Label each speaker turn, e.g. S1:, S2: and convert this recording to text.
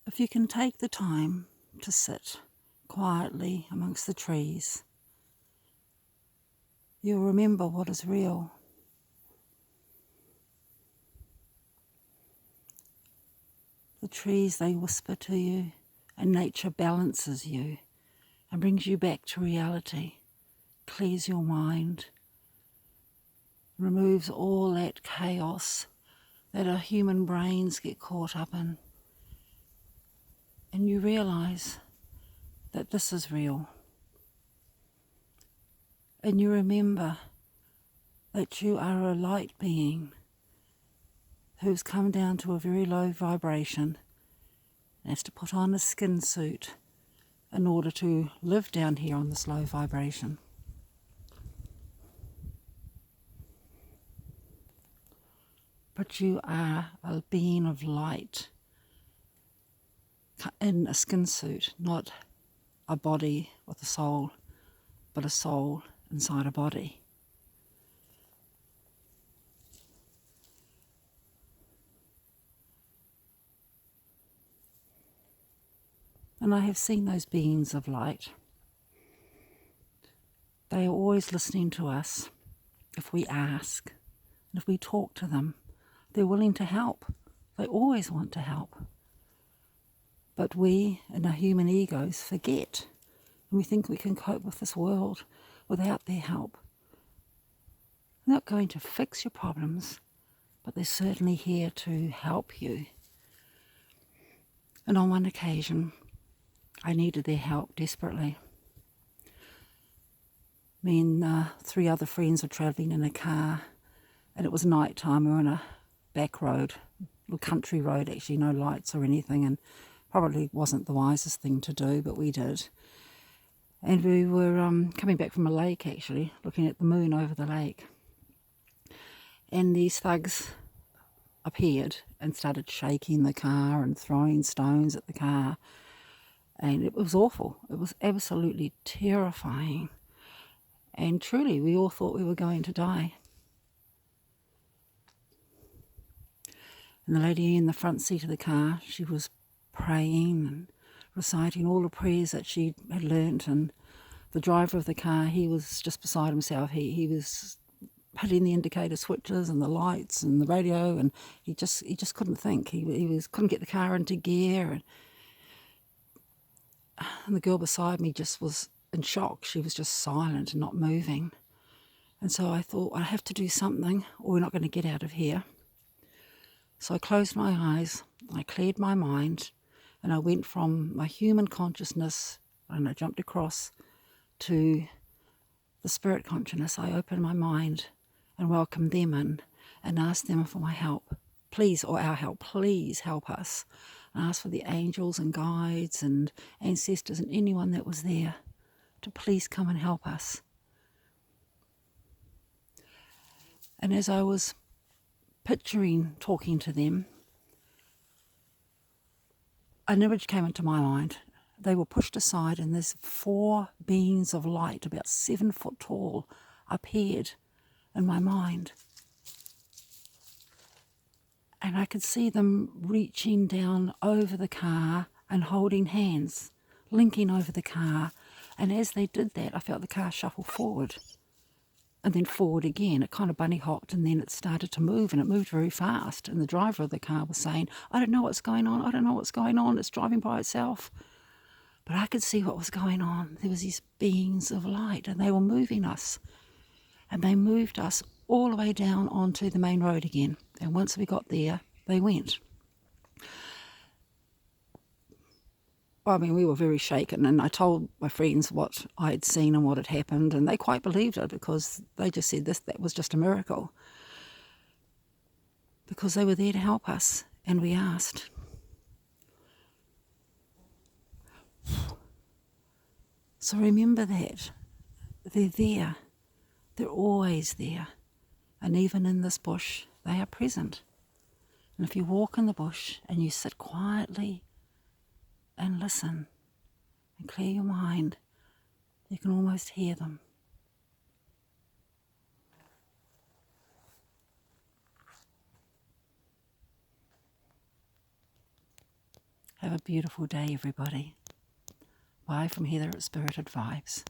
S1: If you can take the time to sit quietly amongst the trees, you'll remember what is real. The trees, they whisper to you, and nature balances you and brings you back to reality, clears your mind, removes all that chaos that our human brains get caught up in. And you realize that this is real. And you remember that you are a light being who's come down to a very low vibration and has to put on a skin suit in order to live down here on this low vibration. But you are a being of light in a skin suit, not a body with a soul, but a soul inside a body. And I have seen those beings of light. They are always listening to us if we ask, and if we talk to them. They're willing to help. They always want to help. But we, in our human egos, forget. And we think we can cope with this world without their help. They're not going to fix your problems, but they're certainly here to help you. And on one occasion, I needed their help desperately. Me and 3 other friends were travelling in a car, and it was night time. We were on a back road, little country road, actually, no lights or anything, and probably wasn't the wisest thing to do, but we did. And we were coming back from a lake, actually, looking at the moon over the lake. And these thugs appeared and started shaking the car and throwing stones at the car. And it was awful. It was absolutely terrifying. And truly, we all thought we were going to die. And the lady in the front seat of the car, she was praying and reciting all the prayers that she had learnt. And the driver of the car, he was just beside himself. He was hitting the indicator switches and the lights and the radio, and he just couldn't think. He couldn't get the car into gear. And the girl beside me just was in shock. She was just silent and not moving. And so I thought, I have to do something or we're not going to get out of here. So I closed my eyes, I cleared my mind, and I went from my human consciousness, and I jumped across to the spirit consciousness. I opened my mind and welcomed them in and asked them for my help. Please, or our help, please help us. And asked for the angels and guides and ancestors and anyone that was there to please come and help us. And as I was picturing talking to them, an image came into my mind. They were pushed aside, and there's 4 beings of light, about 7 foot tall, appeared in my mind. And I could see them reaching down over the car and holding hands, linking over the car. And as they did that, I felt the car shuffle forward and then forward again. It kind of bunny hopped, and then it started to move, and it moved very fast. And the driver of the car was saying, I don't know what's going on. I don't know what's going on. It's driving by itself. But I could see what was going on. There was these beings of light, and they were moving us. And they moved us all the way down onto the main road again. And once we got there, they went. I mean, we were very shaken, and I told my friends what I had seen and what had happened, and they quite believed it because they just said that was just a miracle. Because they were there to help us, and we asked. So remember that. They're there. They're always there. And even in this bush, they are present. And if you walk in the bush and you sit quietly and listen and clear your mind, you can almost hear them. Have a beautiful day, everybody. Bye from Heather at Spirited Vibes.